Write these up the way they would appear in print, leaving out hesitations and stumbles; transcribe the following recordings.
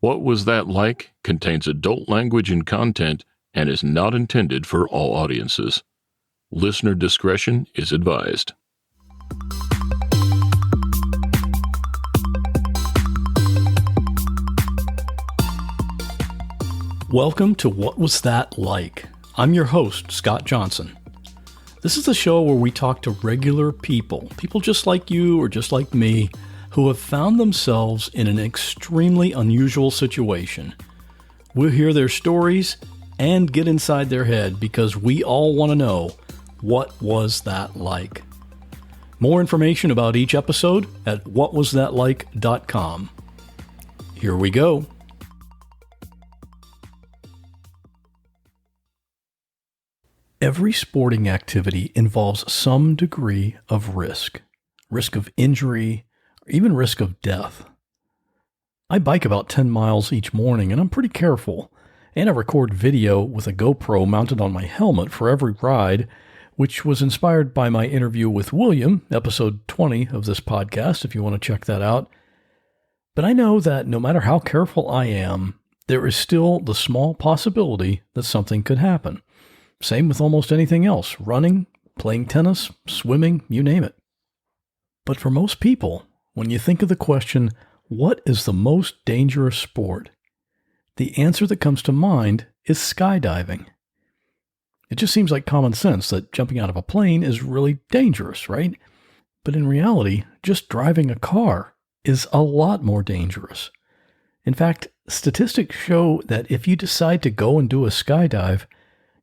What Was That Like contains adult language and content and is not intended for all audiences. Listener discretion is advised. Welcome to What Was That Like? I'm your host, Scott Johnson. This is the show where we talk to regular people just like you or just like me, who have found themselves in an extremely unusual situation. We'll hear their stories and get inside their head because we all want to know, what was that like? More information about each episode at whatwasthatlike.com. Here we go. Every sporting activity involves some degree of risk of injury, or even risk of death. I bike about 10 miles each morning and I'm pretty careful, and I record video with a GoPro mounted on my helmet for every ride, which was inspired by my interview with William, episode 20 of this podcast, if you want to check that out. But I know that no matter how careful I am, there is still the small possibility that something could happen. Same with almost anything else, running, playing tennis, swimming, you name it. But for most people, when you think of the question, what is the most dangerous sport? The answer that comes to mind is skydiving. It just seems like common sense that jumping out of a plane is really dangerous, right? But in reality, just driving a car is a lot more dangerous. In fact, statistics show that if you decide to go and do a skydive,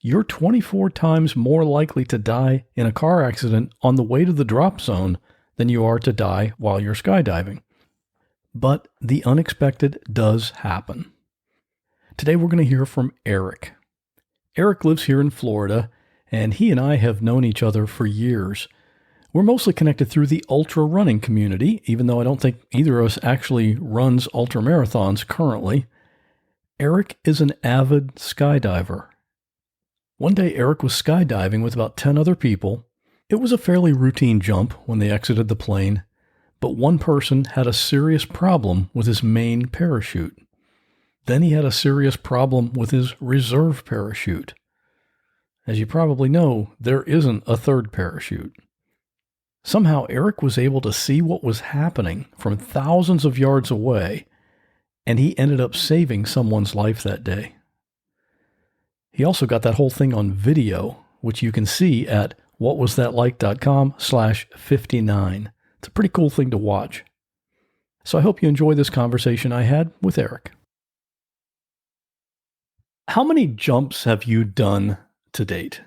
you're 24 times more likely to die in a car accident on the way to the drop zone than you are to die while you're skydiving. But the unexpected does happen. Today we're going to hear from Eric. Eric lives here in Florida, and he and I have known each other for years. We're mostly connected through the ultra running community, even though I don't think either of us actually runs ultra marathons currently. Eric is an avid skydiver. One day Eric was skydiving with about 10 other people. It was a fairly routine jump when they exited the plane, but one person had a serious problem with his main parachute. Then he had a serious problem with his reserve parachute. As you probably know, there isn't a third parachute. Somehow Eric was able to see what was happening from thousands of yards away, and he ended up saving someone's life that day. He also got that whole thing on video, which you can see at whatwasthatlike.com/59. It's a pretty cool thing to watch. So I hope you enjoy this conversation I had with Eric. How many jumps have you done to date?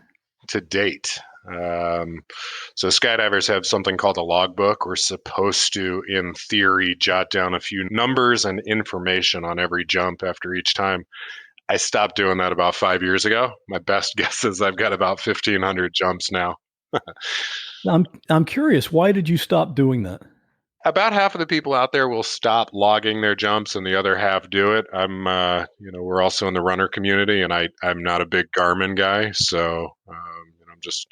To date. So skydivers have something called a logbook. We're supposed to, in theory, jot down a few numbers and information on every jump after each time. I stopped doing that about 5 years ago. My best guess is I've got about 1,500 jumps now. I'm curious, why did you stop doing that? About half of the people out there will stop logging their jumps and the other half do it. We're also in the runner community, and I'm not a big Garmin guy, so I'm just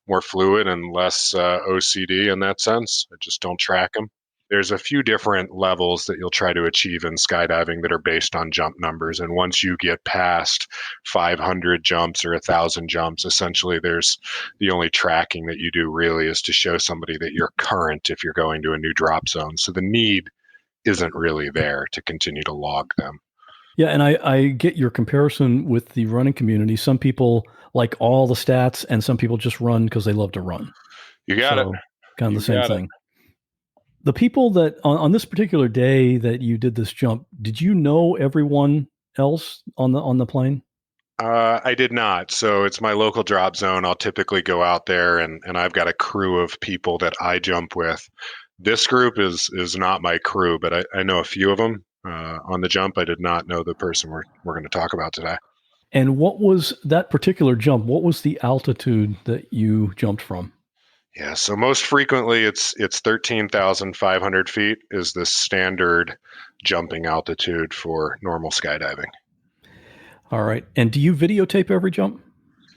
more fluid and less OCD in that sense. I just don't track them. There's a few different levels that you'll try to achieve in skydiving that are based on jump numbers. And once you get past 500 jumps or 1,000 jumps, essentially there's the only tracking that you do really is to show somebody that you're current if you're going to a new drop zone. So the need isn't really there to continue to log them. Yeah, and I get your comparison with the running community. Some people like all the stats, and some people just run because they love to run. You got it. Kind of the same thing. The people that on this particular day that you did this jump, did you know everyone else on the plane? I did not. So it's my local drop zone. I'll typically go out there and I've got a crew of people that I jump with. This group is not my crew, but I know a few of them on the jump. I did not know the person we're going to talk about today. And what was that particular jump? What was the altitude that you jumped from? Yeah, so most frequently it's 13,500 feet is the standard jumping altitude for normal skydiving. All right. And do you videotape every jump?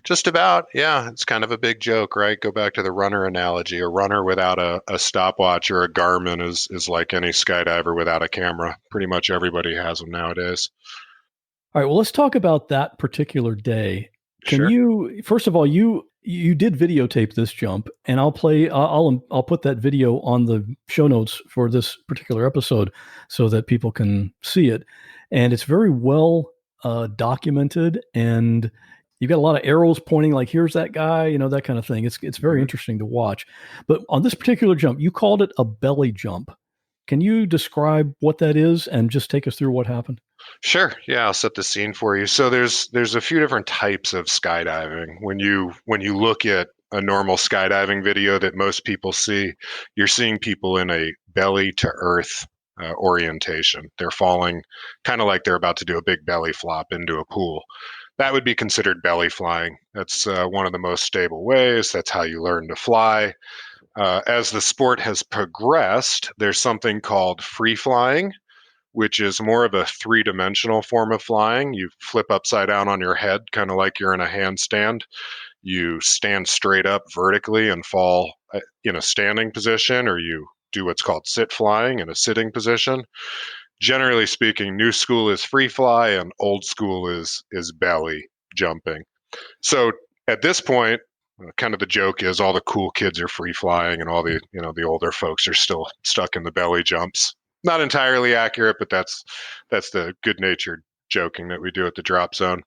Just about, yeah. It's kind of a big joke, right? Go back to the runner analogy. A runner without a stopwatch or a Garmin is like any skydiver without a camera. Pretty much everybody has them nowadays. All right, well, let's talk about that particular day. Can Sure. you, first of all, you did videotape this jump, and I'll put that video on the show notes for this particular episode so that people can see it. And it's very well documented, and you've got a lot of arrows pointing, like here's that guy, that kind of thing. It's very interesting to watch. But on this particular jump, you called it a belly jump. Can you describe what that is and just take us through what happened? Sure. Yeah, I'll set the scene for you. So there's a few different types of skydiving. When you look at a normal skydiving video that most people see, you're seeing people in a belly to earth orientation. They're falling kind of like they're about to do a big belly flop into a pool. That would be considered belly flying. That's one of the most stable ways. That's how you learn to fly. As the sport has progressed, there's something called free flying, which is more of a three-dimensional form of flying. You flip upside down on your head, kind of like you're in a handstand. You stand straight up vertically and fall in a standing position, or you do what's called sit flying in a sitting position. Generally speaking, new school is free fly and old school is belly jumping. So at this point, kind of the joke is all the cool kids are free flying and all the older folks are still stuck in the belly jumps. Not entirely accurate, but that's the good natured joking that we do at the drop zone.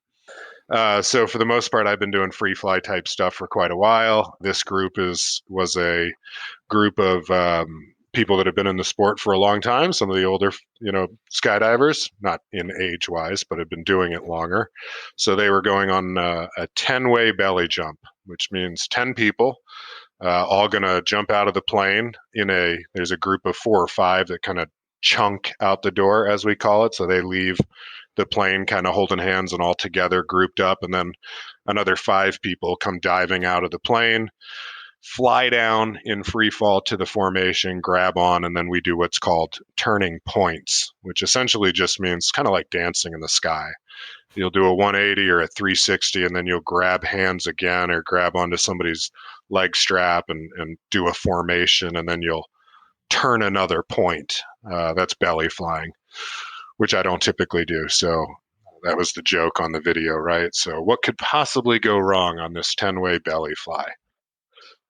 So for the most part, I've been doing free fly type stuff for quite a while. This group was a group of people that have been in the sport for a long time. Some of the older, skydivers, not in age wise, but have been doing it longer. So they were going on a 10-way belly jump, which means 10 people all going to jump out of the plane there's a group of 4 or 5 that kind of chunk out the door, as we call it. So they leave the plane kind of holding hands and all together grouped up. And then another 5 people come diving out of the plane, fly down in free fall to the formation, grab on, and then we do what's called turning points, which essentially just means kind of like dancing in the sky. You'll do a 180 or a 360, and then you'll grab hands again or grab onto somebody's leg strap and do a formation, and then you'll turn another point. That's belly flying, which I don't typically do. So that was the joke on the video, right? So what could possibly go wrong on this 10-way belly fly?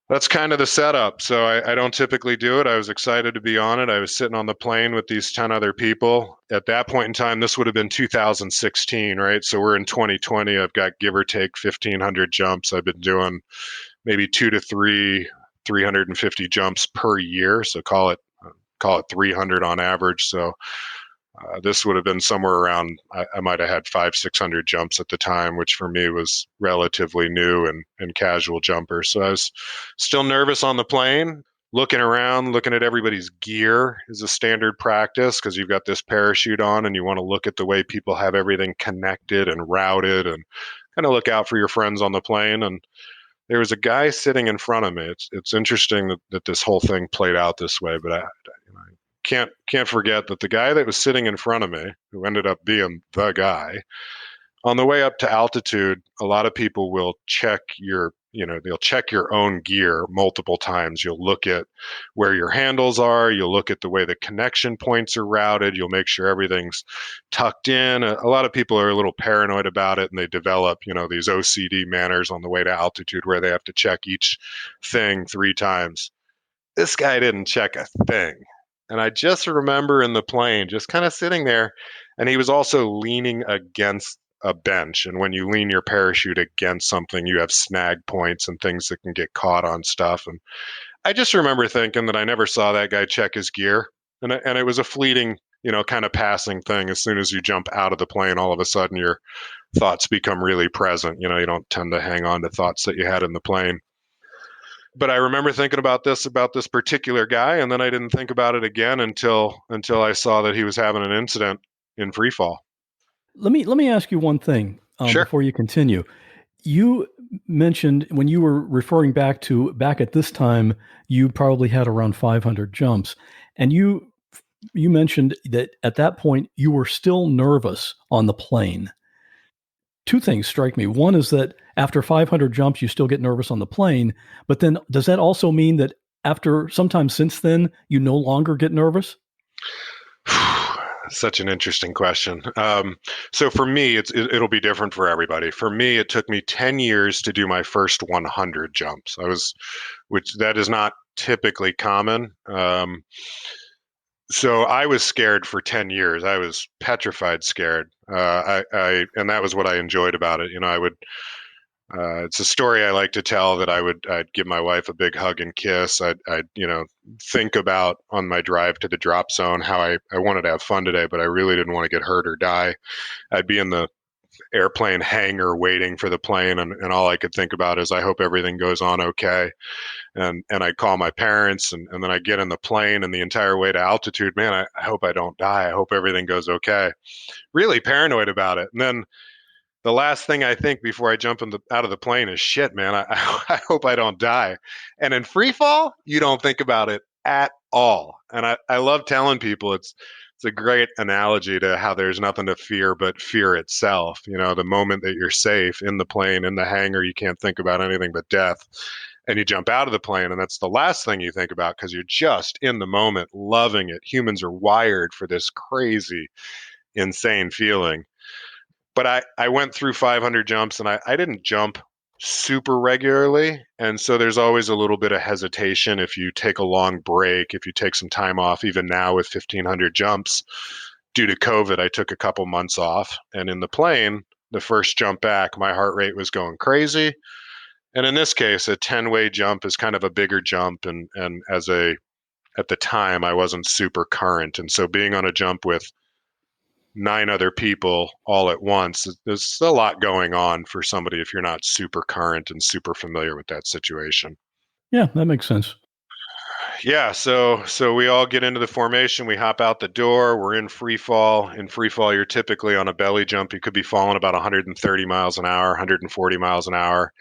That's kind of the setup. So I don't typically do it. I was excited to be on it. I was sitting on the plane with these 10 other people. At that point in time, this would have been 2016, right? So we're in 2020. I've got give or take 1,500 jumps. I've been doing maybe 2 to 350 jumps per year. So call it 300 on average. So this would have been somewhere around, I might have had 500-600 jumps at the time, which for me was relatively new and casual jumper. So I was still nervous on the plane, looking around, looking at everybody's gear is a standard practice because you've got this parachute on and you want to look at the way people have everything connected and routed and kind of look out for your friends on the plane. And there was a guy sitting in front of me. It's interesting that this whole thing played out this way, but I can't forget that the guy that was sitting in front of me, who ended up being the guy, on the way up to altitude, a lot of people will check they'll check your own gear multiple times. You'll look at where your handles are. You'll look at the way the connection points are routed. You'll make sure everything's tucked in. A lot of people are a little paranoid about it, and they develop, these OCD manners on the way to altitude where they have to check each thing 3 times. This guy didn't check a thing. And I just remember in the plane, just kind of sitting there, and he was also leaning against a bench. And when you lean your parachute against something, you have snag points and things that can get caught on stuff. And I just remember thinking that I never saw that guy check his gear. And it was a fleeting, kind of passing thing. As soon as you jump out of the plane, all of a sudden your thoughts become really present. You don't tend to hang on to thoughts that you had in the plane. But I remember thinking about this particular guy, and then I didn't think about it again until I saw that he was having an incident in free fall. Let me ask you one thing Sure. before you continue. You mentioned when you were referring back at this time, you probably had around 500 jumps, and you mentioned that at that point you were still nervous on the plane. two things strike me. One is that after 500 jumps, you still get nervous on the plane. But then does that also mean that after sometime since then, you no longer get nervous? Such an interesting question. So for me, it'll be different for everybody. For me, it took me 10 years to do my first 100 jumps. Which that is not typically common. So I was scared for 10 years. I was petrified scared. And that was what I enjoyed about it. It's a story I like to tell that I'd give my wife a big hug and kiss. I'd think about on my drive to the drop zone how I wanted to have fun today, but I really didn't want to get hurt or die. I'd be in the airplane hangar waiting for the plane, and all I could think about is I hope everything goes on okay. And I'd call my parents, and then I'd get in the plane, and the entire way to altitude, man, I hope I don't die. I hope everything goes okay. Really paranoid about it. And then the last thing I think before I jump out of the plane is shit, man. I hope I don't die. And in free fall, you don't think about it at all. And I love telling people it's a great analogy to how there's nothing to fear but fear itself. The moment that you're safe in the plane, in the hangar, you can't think about anything but death. And you jump out of the plane, and that's the last thing you think about because you're just in the moment, loving it. Humans are wired for this crazy, insane feeling. But I went through 500 jumps, and I didn't jump super regularly. And so there's always a little bit of hesitation if you take a long break, if you take some time off. Even now with 1,500 jumps, due to COVID, I took a couple months off. And in the plane, the first jump back, my heart rate was going crazy. And in this case, a 10-way jump is kind of a bigger jump. And at the time, I wasn't super current. And so being on a jump with 9 other people all at once, there's a lot going on for somebody if you're not super current and super familiar with that situation. Yeah, that makes sense. Yeah, so we all get into the formation, we hop out the door, we're in free fall. In free fall, you're typically on a belly jump. You could be falling about 130 miles an hour, 140 miles an hour.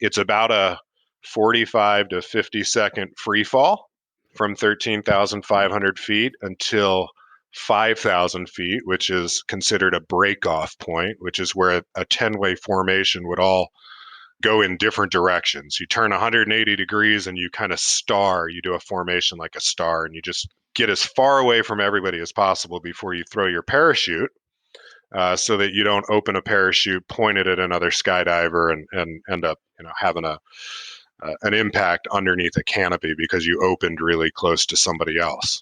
It's about a 45 to 50-second free fall from 13,500 feet until 5,000 feet, which is considered a break-off point, which is where a 10-way formation would all go in different directions. You turn 180 degrees and you kind of star. You do a formation like a star, and you just get as far away from everybody as possible before you throw your parachute, so that you don't open a parachute, point it at another skydiver, and end up having an impact underneath a canopy because you opened really close to somebody else.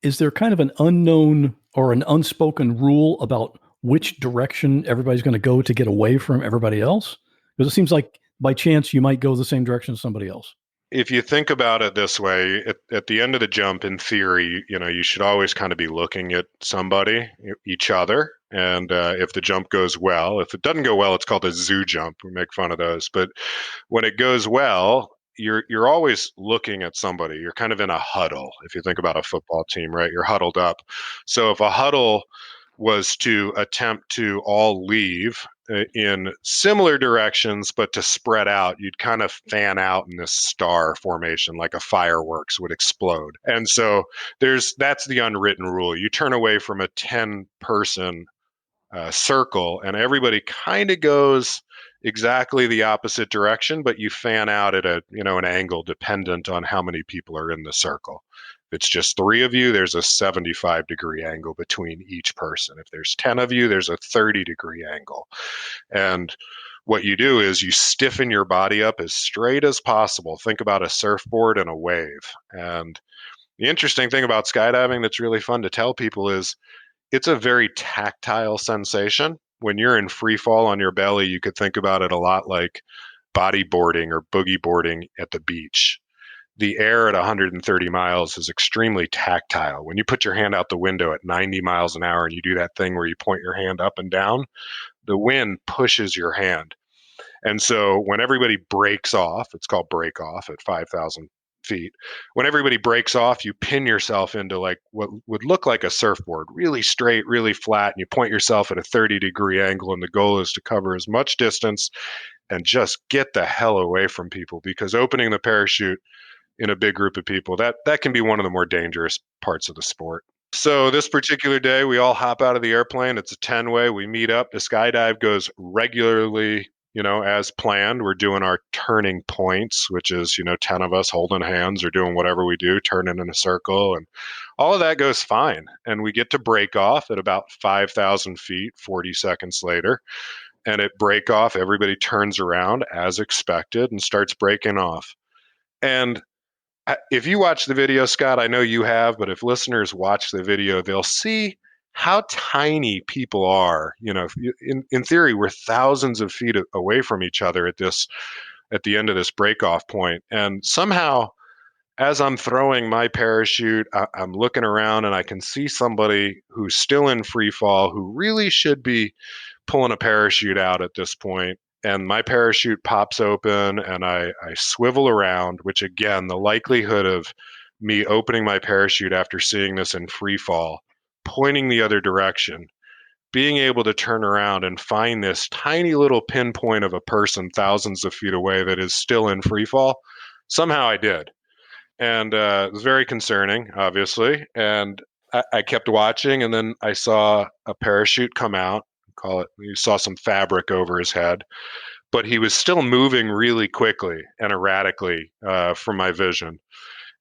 Is there kind of an unknown or an unspoken rule about which direction everybody's going to go to get away from everybody else? Because it seems like by chance you might go the same direction as somebody else. If you think about it this way, at the end of the jump, in theory, you should always kind of be looking at somebody, each other. And if the jump goes well, if it doesn't go well, it's called a zoo jump. We make fun of those. But when it goes well, you're always looking at somebody. You're kind of in a huddle. If you think about a football team, right? You're huddled up. So if a huddle was to attempt to all leave in similar directions, but to spread out, you'd kind of fan out in this star formation, like a fireworks would explode. And so that's the unwritten rule. You turn away from a 10-person circle, and everybody kind of goes exactly the opposite direction, but you fan out at an angle dependent on how many people are in the circle. If it's just 3 of you, there's a 75-degree angle between each person. If there's 10 of you, there's a 30-degree angle. And what you do is you stiffen your body up as straight as possible. Think about a surfboard and a wave. And the interesting thing about skydiving that's really fun to tell people is it's a very tactile sensation. When you're in free fall on your belly, you could think about it a lot like bodyboarding or boogie boarding at the beach. The air at 130 miles is extremely tactile. When you put your hand out the window at 90 miles an hour and you do that thing where you point your hand up and down, the wind pushes your hand. And so when everybody breaks off, it's called break off at 5,000 feet. When everybody breaks off, you pin yourself into like what would look like a surfboard, really straight, really flat, and you point yourself at a 30-degree angle. And the goal is to cover as much distance and just get the hell away from people, because opening the parachute in a big group of people, that can be one of the more dangerous parts of the sport. So this particular day, we all hop out of the airplane. It's a 10-way. We meet up. The skydive goes regularly, as planned. We're doing our turning points, which is, 10 of us holding hands or doing whatever we do, turning in a circle. And all of that goes fine. And we get to break off at about 5,000 feet, 40 seconds later. And at break off, everybody turns around as expected and starts breaking off. And if you watch the video, Scott, I know you have, but if listeners watch the video, they'll see how tiny people are. In theory, we're thousands of feet away from each other at the end of this breakoff point, and somehow, as I'm throwing my parachute, I'm looking around and I can see somebody who's still in free fall who really should be pulling a parachute out at this point, and my parachute pops open and I swivel around, which again, the likelihood of me opening my parachute after seeing this in free fall, pointing the other direction, being able to turn around and find this tiny little pinpoint of a person thousands of feet away that is still in free fall, somehow I did. And it was very concerning, obviously. And I kept watching, and then I saw a parachute come out. Call it. You saw some fabric over his head, but he was still moving really quickly and erratically from my vision.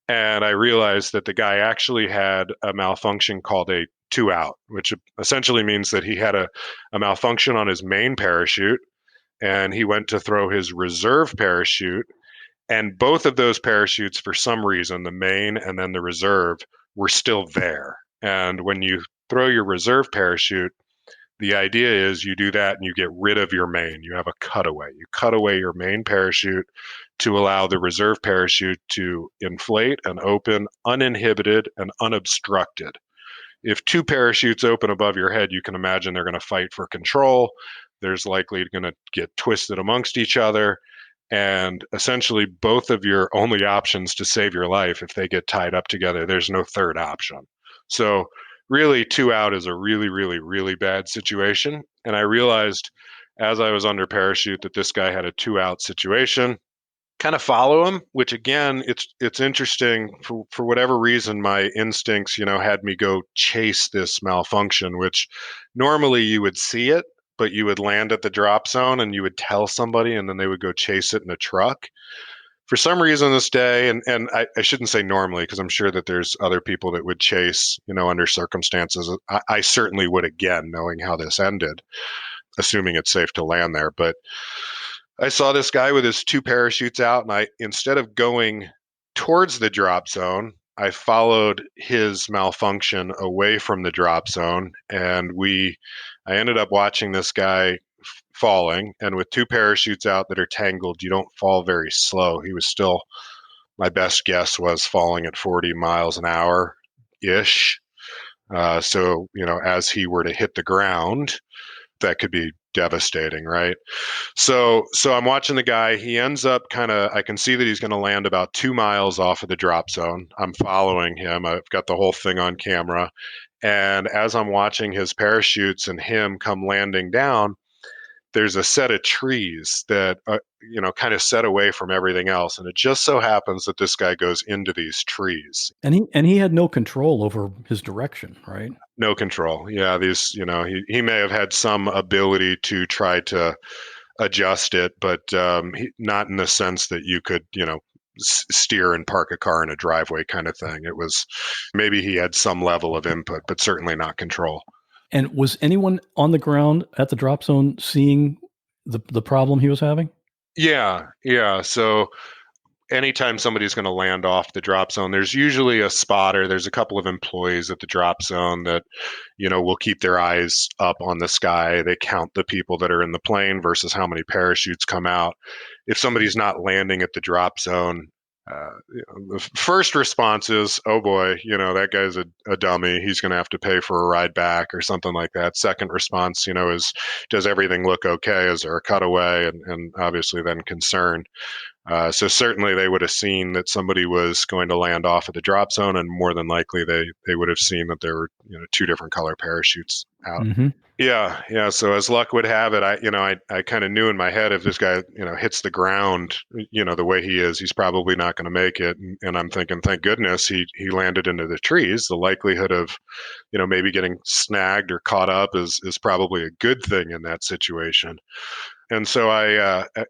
And I realized that the guy actually had a malfunction called a two out, which essentially means that he had a malfunction on his main parachute, and he went to throw his reserve parachute, and both of those parachutes, for some reason, the main and then the reserve, were still there. And when you throw your reserve parachute, the idea is you do that and you get rid of your main. You have a cutaway. You cut away your main parachute to allow the reserve parachute to inflate and open uninhibited and unobstructed. If two parachutes open above your head, you can imagine they're going to fight for control. There's likely going to get twisted amongst each other. And essentially, both of your only options to save your life, if they get tied up together, there's no third option. So, really, two out is a really, really, really bad situation. And I realized as I was under parachute that this guy had a two out situation. Kind of follow him, which again, it's interesting for whatever reason, my instincts, had me go chase this malfunction, which normally you would see it, but you would land at the drop zone and you would tell somebody and then they would go chase it in a truck. For some reason this day, and I shouldn't say normally because I'm sure that there's other people that would chase, under circumstances. I certainly would again, knowing how this ended, assuming it's safe to land there. But I saw this guy with his two parachutes out, and instead of going towards the drop zone, I followed his malfunction away from the drop zone, and I ended up watching this guy falling. And with two parachutes out that are tangled, you don't fall very slow. He was still, my best guess was falling at 40 miles an hour ish. So, as he were to hit the ground, that could be devastating, right? So I'm watching the guy. He ends up I can see that he's going to land about 2 miles off of the drop zone. I'm following him. I've got the whole thing on camera. And as I'm watching his parachutes and him come landing down, there's a set of trees that, kind of set away from everything else. And it just so happens that this guy goes into these trees. And he had no control over his direction, right? No control. Yeah, he may have had some ability to try to adjust it, but not in the sense that you could, steer and park a car in a driveway kind of thing. It was maybe he had some level of input, but certainly not control. And was anyone on the ground at the drop zone seeing the problem he was having? Yeah. So anytime somebody's going to land off the drop zone, there's usually a spotter. There's a couple of employees at the drop zone that, will keep their eyes up on the sky. They count the people that are in the plane versus how many parachutes come out. If somebody's not landing at the drop zone, the first response is, oh boy, that guy's a dummy. He's going to have to pay for a ride back or something like that. Second response, is, does everything look okay? Is there a cutaway? And obviously then concern. So certainly they would have seen that somebody was going to land off at the drop zone, and more than likely they would have seen that there were two different color parachutes out. Mm-hmm. Yeah. So as luck would have it, I kind of knew in my head if this guy, hits the ground, the way he is, he's probably not going to make it. And I'm thinking, thank goodness he landed into the trees. The likelihood of, maybe getting snagged or caught up is probably a good thing in that situation. And so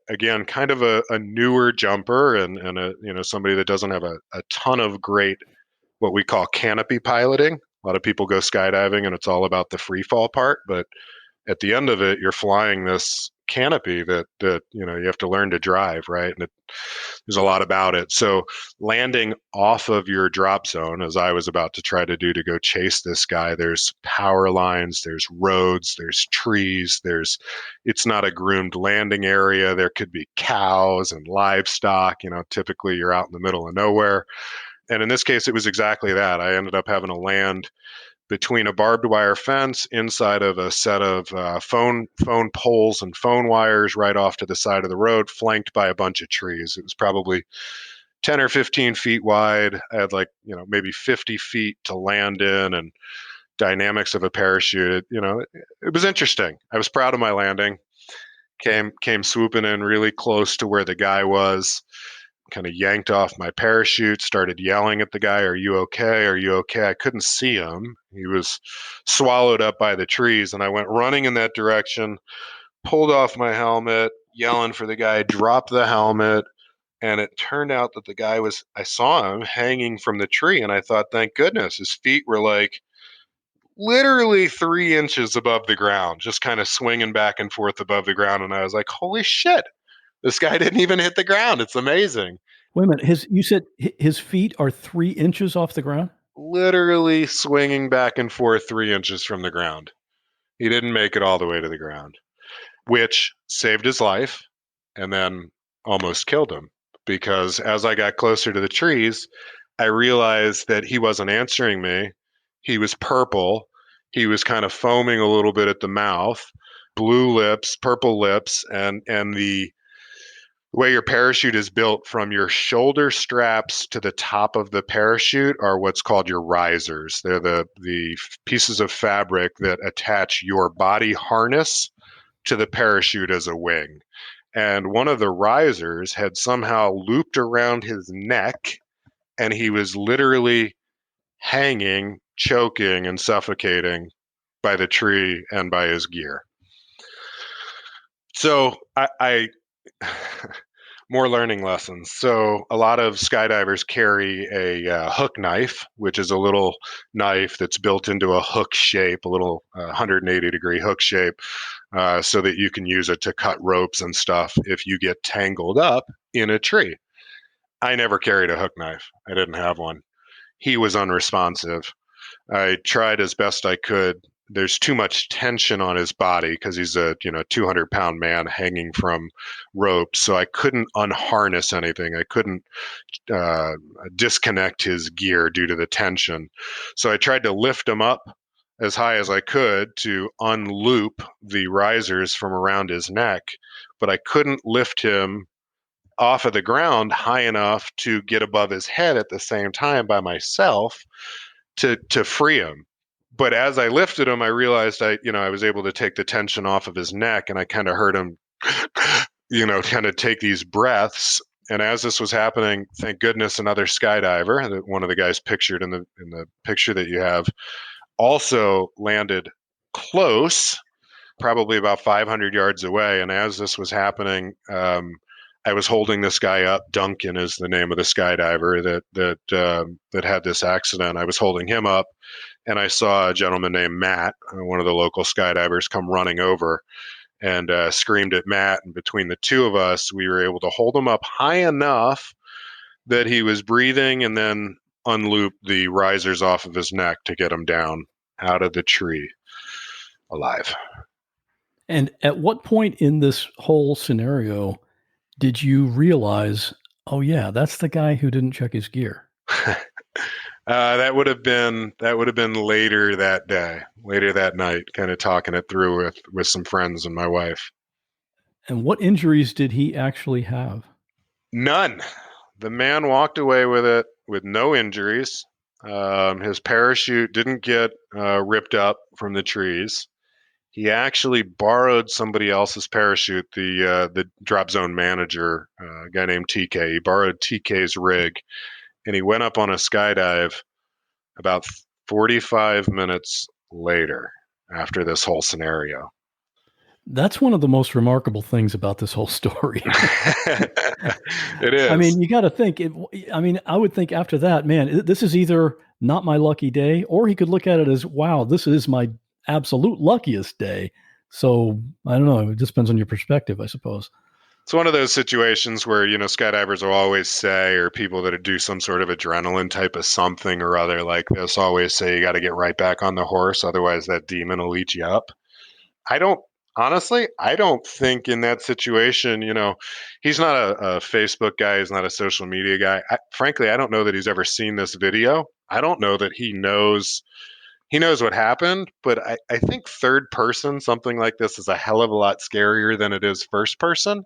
again, kind of a newer jumper and somebody that doesn't have a ton of great what we call canopy piloting. A lot of people go skydiving and it's all about the free fall part, but at the end of it, you're flying this canopy that you have to learn to drive, right? And there's a lot about it. So landing off of your drop zone, as I was about to try to do to go chase this guy, there's power lines, there's roads, there's trees, it's not a groomed landing area. There could be cows and livestock. Typically you're out in the middle of nowhere. And in this case, it was exactly that. I ended up having to land between a barbed wire fence inside of a set of phone poles and phone wires right off to the side of the road, flanked by a bunch of trees. It was probably 10 or 15 feet wide. I had maybe 50 feet to land in, and dynamics of a parachute. It was interesting. I was proud of my landing. Came swooping in really close to where the guy was. Kind of yanked off my parachute, started yelling at the guy, "Are you okay? Are you okay?" I couldn't see him. He was swallowed up by the trees, and I went running in that direction, pulled off my helmet, yelling for the guy, dropped the helmet, and it turned out that the guy I saw him hanging from the tree, and I thought, thank goodness, his feet were literally 3 inches above the ground, just kind of swinging back and forth above the ground, and I was like, holy shit. This guy didn't even hit the ground. It's amazing. Wait a minute. You said his feet are 3 inches off the ground? Literally swinging back and forth 3 inches from the ground. He didn't make it all the way to the ground, which saved his life and then almost killed him. Because as I got closer to the trees, I realized that he wasn't answering me. He was purple. He was kind of foaming a little bit at the mouth, blue lips, purple lips, and the way your parachute is built from your shoulder straps to the top of the parachute are what's called your risers. They're the pieces of fabric that attach your body harness to the parachute as a wing. And one of the risers had somehow looped around his neck, and he was literally hanging, choking, and suffocating by the tree and by his gear. So I more learning lessons. So a lot of skydivers carry a hook knife, which is a little knife that's built into a hook shape, a little 180-degree hook shape, so that you can use it to cut ropes and stuff if you get tangled up in a tree. I never carried a hook knife. I didn't have one. He was unresponsive. I tried as best I could. There's too much tension on his body because he's a 200-pound man hanging from ropes. So I couldn't unharness anything. I couldn't disconnect his gear due to the tension. So I tried to lift him up as high as I could to unloop the risers from around his neck, but I couldn't lift him off of the ground high enough to get above his head at the same time by myself to free him. But as I lifted him, I realized I was able to take the tension off of his neck, and I kind of heard him, kind of take these breaths. And as this was happening, thank goodness, another skydiver, one of the guys pictured in the picture that you have, also landed close, probably about 500 yards away. And as this was happening, I was holding this guy up. Duncan is the name of the skydiver that had this accident. I was holding him up, and I saw a gentleman named Matt, one of the local skydivers, come running over and screamed at Matt. And between the two of us, we were able to hold him up high enough that he was breathing, and then unloop the risers off of his neck to get him down out of the tree alive. And at what point in this whole scenario did you realize, oh yeah, that's the guy who didn't check his gear? That would have been later that day, later that night, kind of talking it through with some friends and my wife. And what injuries did he actually have? None. The man walked away with it with no injuries. His parachute didn't get ripped up from the trees. He actually borrowed somebody else's parachute. The drop zone manager, a guy named TK, he borrowed TK's rig, and he went up on a skydive about 45 minutes later after this whole scenario. That's one of the most remarkable things about this whole story. It is. I mean, you got to think. I would think after that, man, this is either not my lucky day, or he could look at it as, wow, this is my absolute luckiest day. So I don't know. It just depends on your perspective, I suppose. It's one of those situations where, skydivers will always say, or people that do some sort of adrenaline type of something or other like this always say, you got to get right back on the horse. Otherwise, that demon will eat you up. I don't think in that situation, he's not a Facebook guy. He's not a social media guy. Frankly, I don't know that he's ever seen this video. I don't know that he knows what happened, but I think third person, something like this is a hell of a lot scarier than it is first person.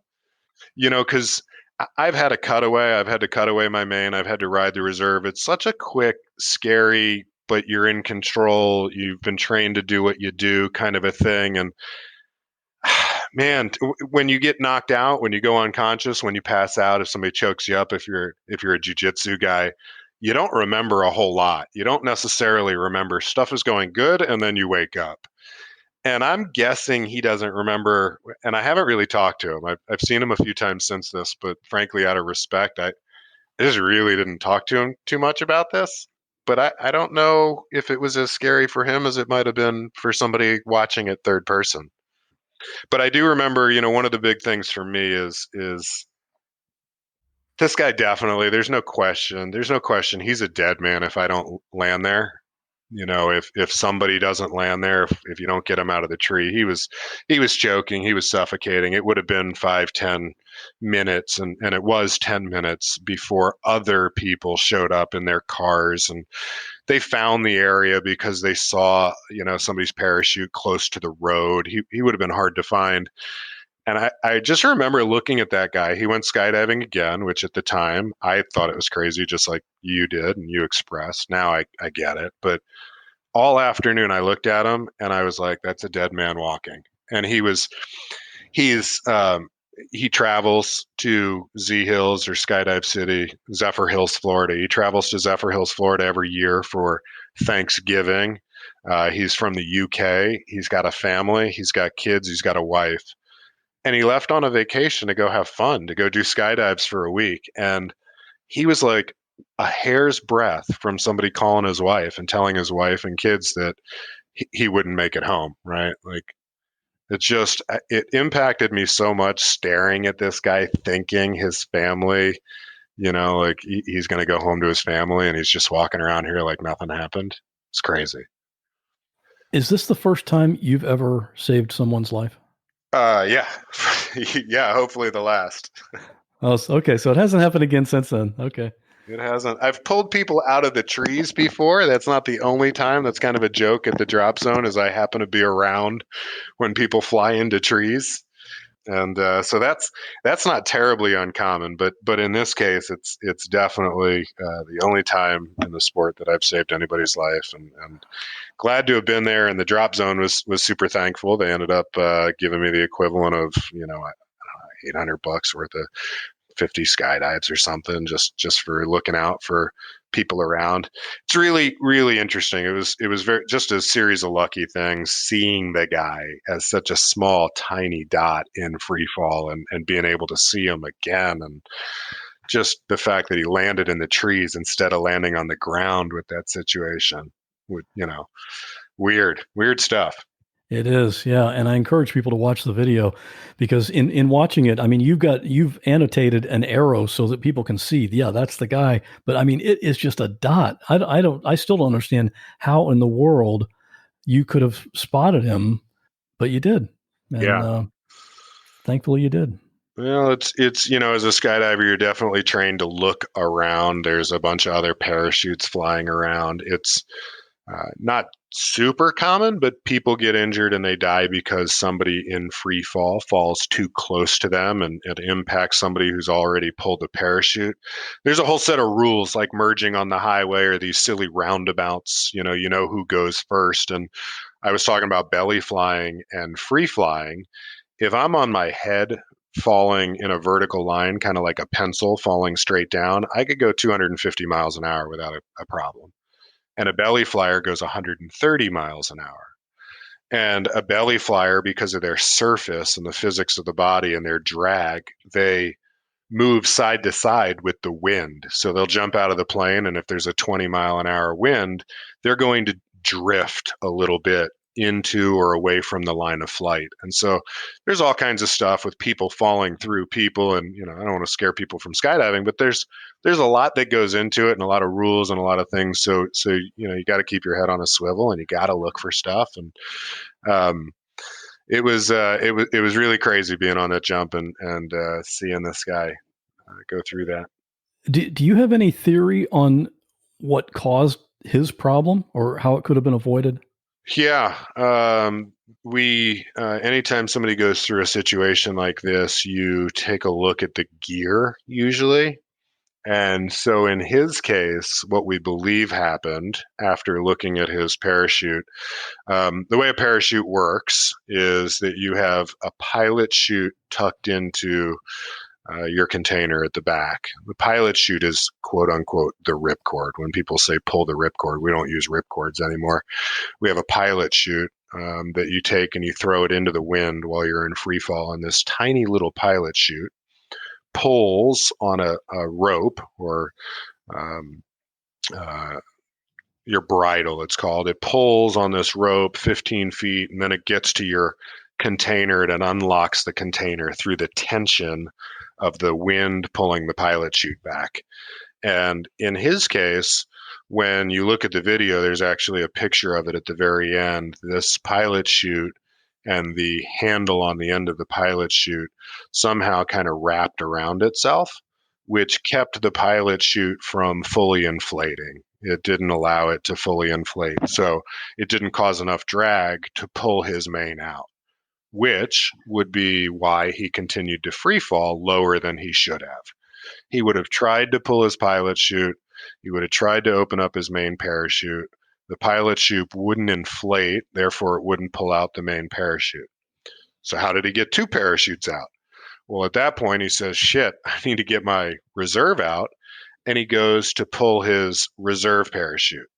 Because I've had a cutaway. I've had to cut away my main. I've had to ride the reserve. It's such a quick, scary, but you're in control. You've been trained to do what you do kind of a thing. And man, when you get knocked out, when you go unconscious, when you pass out, if somebody chokes you up, if you're a jiu-jitsu guy, you don't remember a whole lot. You don't necessarily remember stuff is going good, and then you wake up. And I'm guessing he doesn't remember, and I haven't really talked to him. I've seen him a few times since this, but frankly, out of respect, I just really didn't talk to him too much about this. But I don't know if it was as scary for him as it might have been for somebody watching it third person. But I do remember, one of the big things for me is this guy definitely, there's no question. There's no question he's a dead man if I don't land there. If somebody doesn't land there, if you don't get him out of the tree, he was choking, he was suffocating. It would have been 5-10 minutes, and it was 10 minutes before other people showed up in their cars, and they found the area because they saw, somebody's parachute close to the road. He would have been hard to find. And I just remember looking at that guy. He went skydiving again, which at the time I thought it was crazy, just like you did and you expressed. Now I get it. But all afternoon I looked at him and I was like, that's a dead man walking. And he travels to Z Hills or Skydive City, Zephyr Hills, Florida. He travels to Zephyr Hills, Florida every year for Thanksgiving. He's from the UK. He's got a family. He's got kids. He's got a wife. And he left on a vacation to go have fun, to go do skydives for a week. And he was like a hair's breadth from somebody calling his wife and telling his wife and kids that he wouldn't make it home, right? Like, it impacted me so much staring at this guy, thinking his family, like he's going to go home to his family and he's just walking around here like nothing happened. It's crazy. Is this the first time you've ever saved someone's life? Yeah. Yeah, hopefully the last. Oh, okay. So it hasn't happened again since then. Okay. It hasn't. I've pulled people out of the trees before. That's not the only time. That's kind of a joke at the drop zone, is I happen to be around when people fly into trees. And so that's not terribly uncommon, but in this case, it's definitely the only time in the sport that I've saved anybody's life, and glad to have been there. And the drop zone was super thankful. They ended up giving me the equivalent of $800 worth of 50 skydives or something, just for looking out for people around. It's really, really interesting. It was very, just a series of lucky things, seeing the guy as such a small, tiny dot in free fall and being able to see him again. And just the fact that he landed in the trees instead of landing on the ground with that situation would, weird stuff. It is, yeah, and I encourage people to watch the video, because in watching it, I mean, you've annotated an arrow so that people can see, yeah, that's the guy. But I mean, it is just a dot. I still don't understand how in the world you could have spotted him, but you did. And, yeah. Thankfully, you did. Well, it's as a skydiver, you're definitely trained to look around. There's a bunch of other parachutes flying around. It's not super common, but people get injured and they die because somebody in free fall falls too close to them and it impacts somebody who's already pulled a parachute. There's a whole set of rules like merging on the highway or these silly roundabouts, you know who goes first. And I was talking about belly flying and free flying. If I'm on my head falling in a vertical line, kind of like a pencil falling straight down, I could go 250 miles an hour without a problem. And a belly flyer goes 130 miles an hour. And a belly flyer, because of their surface and the physics of the body and their drag, they move side to side with the wind. So they'll jump out of the plane, and if there's a 20-mile-an-hour wind, they're going to drift a little bit into or away from the line of flight. And so there's all kinds of stuff with people falling through people, and I don't want to scare people from skydiving, but there's a lot that goes into it and a lot of rules and a lot of things. So you got to keep your head on a swivel and you got to look for stuff. And it was really crazy being on that jump and seeing this guy go through that. Do you have any theory on what caused his problem or how it could have been avoided? Yeah. We anytime somebody goes through a situation like this, you take a look at the gear usually. And so in his case, what we believe happened after looking at his parachute, the way a parachute works is that you have a pilot chute tucked into your container at the back. The pilot chute is quote unquote the ripcord. When people say pull the ripcord, we don't use ripcords anymore. We have a pilot chute that you take and you throw it into the wind while you're in free fall. And this tiny little pilot chute pulls on a rope or your bridle, it's called. It pulls on this rope 15 feet and then it gets to your container and it unlocks the container through the tension of the wind pulling the pilot chute back. And in his case, when you look at the video, there's actually a picture of it at the very end. This pilot chute and the handle on the end of the pilot chute somehow kind of wrapped around itself, which kept the pilot chute from fully inflating. It didn't allow it to fully inflate. So it didn't cause enough drag to pull his main out, which would be why he continued to free fall lower than he should have. He would have tried to pull his pilot chute. He would have tried to open up his main parachute. The pilot chute wouldn't inflate, therefore it wouldn't pull out the main parachute. So how did he get two parachutes out? Well, at that point, he says, shit, I need to get my reserve out. And he goes to pull his reserve parachute.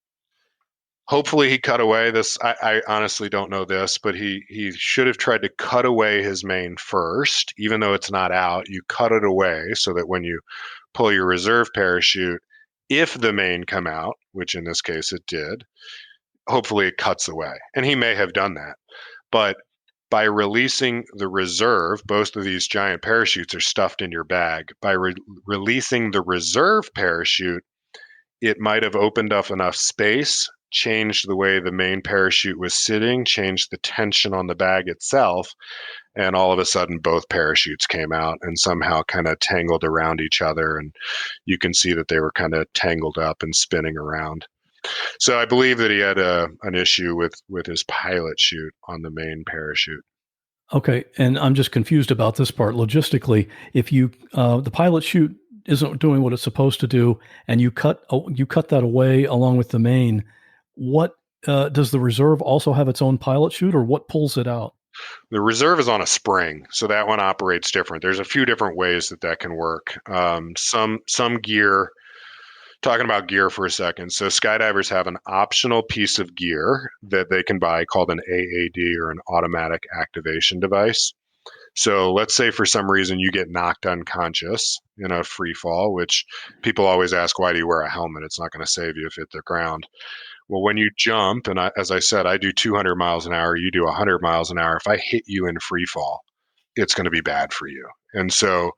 Hopefully he cut away this. I honestly don't know this, but he should have tried to cut away his main first, even though it's not out. You cut it away so that when you pull your reserve parachute, if the main come out, which in this case it did, hopefully it cuts away. And he may have done that. But by releasing the reserve, both of these giant parachutes are stuffed in your bag. By releasing the reserve parachute, it might have opened up enough space, changed the way the main parachute was sitting, changed the tension on the bag itself, and all of a sudden both parachutes came out and somehow kind of tangled around each other, and you can see that they were kind of tangled up and spinning around. So I believe that he had an issue with his pilot chute on the main parachute. Okay, and I'm just confused about this part. Logistically, if you the pilot chute isn't doing what it's supposed to do, and you cut that away along with the main, what does the reserve also have its own pilot chute, or what pulls it out? The reserve is on a spring, so that one operates different. There's a few different ways that can work. Some gear. Talking about gear for a second. So skydivers have an optional piece of gear that they can buy called an AAD, or an automatic activation device. So let's say for some reason you get knocked unconscious in a free fall, which people always ask, why do you wear a helmet? It's not going to save you if you hit the ground. Well, when you jump, and as I said, I do 200 miles an hour, you do 100 miles an hour. If I hit you in free fall, it's going to be bad for you. And so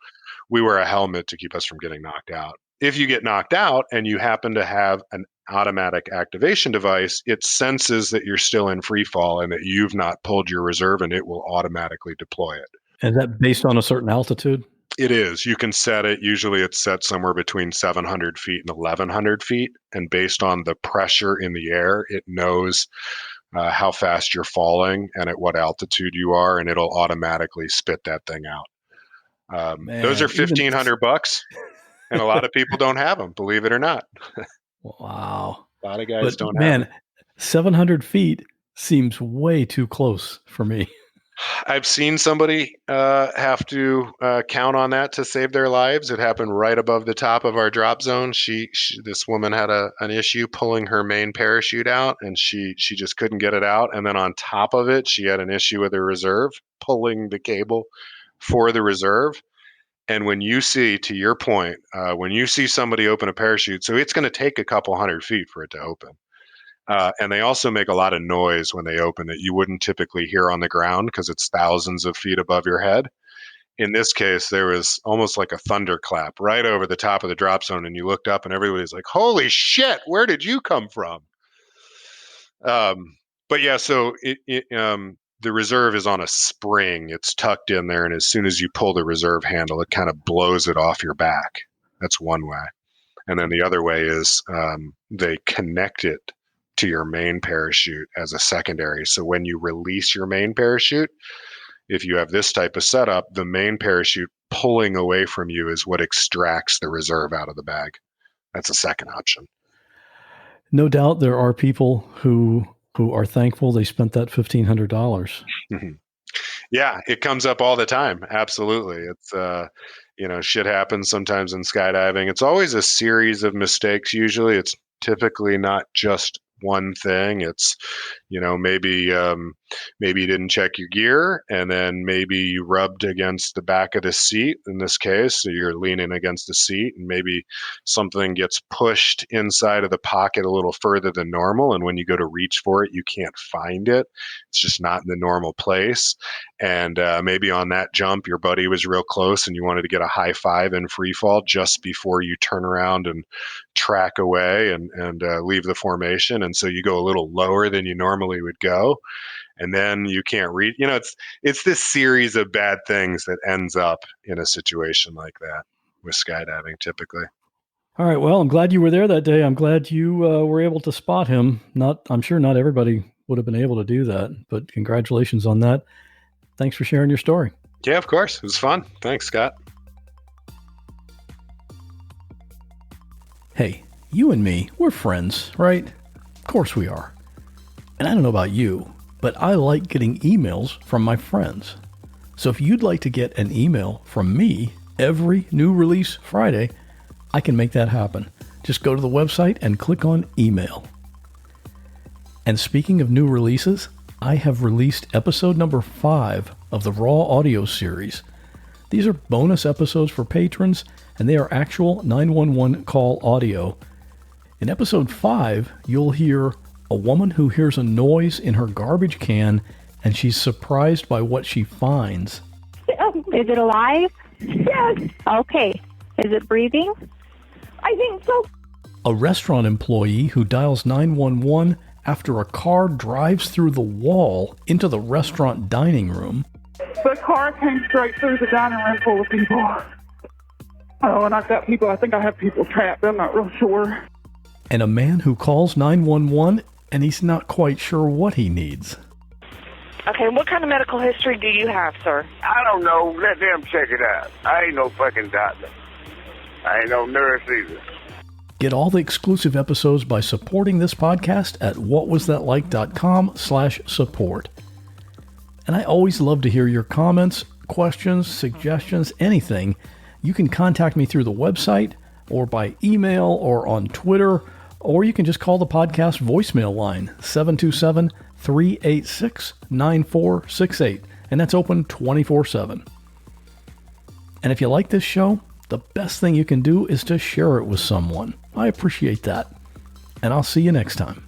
we wear a helmet to keep us from getting knocked out. If you get knocked out and you happen to have an automatic activation device, it senses that you're still in free fall and that you've not pulled your reserve, and it will automatically deploy it. Is that based on a certain altitude? It is. You can set it. Usually it's set somewhere between 700 feet and 1,100 feet. And based on the pressure in the air, it knows how fast you're falling and at what altitude you are, and it'll automatically spit that thing out. Those are $1,500, and a lot of people don't have them, believe it or not. Wow. A lot of guys don't have man, them. 700 feet seems way too close for me. I've seen somebody have to count on that to save their lives. It happened right above the top of our drop zone. This woman had an issue pulling her main parachute out, and she just couldn't get it out. And then on top of it, she had an issue with her reserve, pulling the cable for the reserve. And when you see, to your point, when you see somebody open a parachute, so it's going to take a couple 100 feet for it to open. And they also make a lot of noise when they open that you wouldn't typically hear on the ground because it's thousands of feet above your head. In this case, there was almost like a thunderclap right over the top of the drop zone, and you looked up and everybody's like, holy shit, where did you come from? But yeah, so the reserve is on a spring. It's tucked in there, and as soon as you pull the reserve handle, it kind of blows it off your back. That's one way. And then the other way is they connect it to your main parachute as a secondary. So when you release your main parachute, if you have this type of setup, the main parachute pulling away from you is what extracts the reserve out of the bag. That's a second option. No doubt there are people who are thankful they spent that $1,500. Yeah, it comes up all the time. Absolutely. It's, shit happens sometimes in skydiving. It's always a series of mistakes. Usually it's typically not just one thing. It's, maybe you didn't check your gear, and then maybe you rubbed against the back of the seat in this case, so you're leaning against the seat, and maybe something gets pushed inside of the pocket a little further than normal, and when you go to reach for it, you can't find it. It's just not in the normal place. And maybe on that jump, your buddy was real close and you wanted to get a high five in free fall just before you turn around and track away and leave the formation. And so you go a little lower than you normally would go. And then you can't read, it's this series of bad things that ends up in a situation like that with skydiving typically. All right. Well, I'm glad you were there that day. I'm glad you were able to spot him. I'm sure not everybody would have been able to do that, but congratulations on that. Thanks for sharing your story. Yeah, of course. It was fun. Thanks, Scott. Hey, you and me, we're friends, right? Of course we are. And I don't know about you, but I like getting emails from my friends. So if you'd like to get an email from me every new release Friday, I can make that happen. Just go to the website and click on email. And speaking of new releases, I have released episode number 5 of the Raw Audio series. These are bonus episodes for patrons, and they are actual 911 call audio. In episode 5, you'll hear a woman who hears a noise in her garbage can, and she's surprised by what she finds. Is it alive? Yes, Okay. Is it breathing? I think so. A restaurant employee who dials 911 after a car drives through the wall into the restaurant dining room. The car came straight through the dining room full of people. Oh, and I think I have people trapped. I'm not real sure. And a man who calls 911 and he's not quite sure what he needs. Okay, what kind of medical history do you have, sir? I don't know. Let them check it out. I ain't no fucking doctor. I ain't no nurse either. Get all the exclusive episodes by supporting this podcast at whatwasthatlike.com/support. And I always love to hear your comments, questions, suggestions, anything. You can contact me through the website or by email or on Twitter, or you can just call the podcast voicemail line, 727-386-9468. And that's open 24/7. And if you like this show, the best thing you can do is to share it with someone. I appreciate that. And I'll see you next time.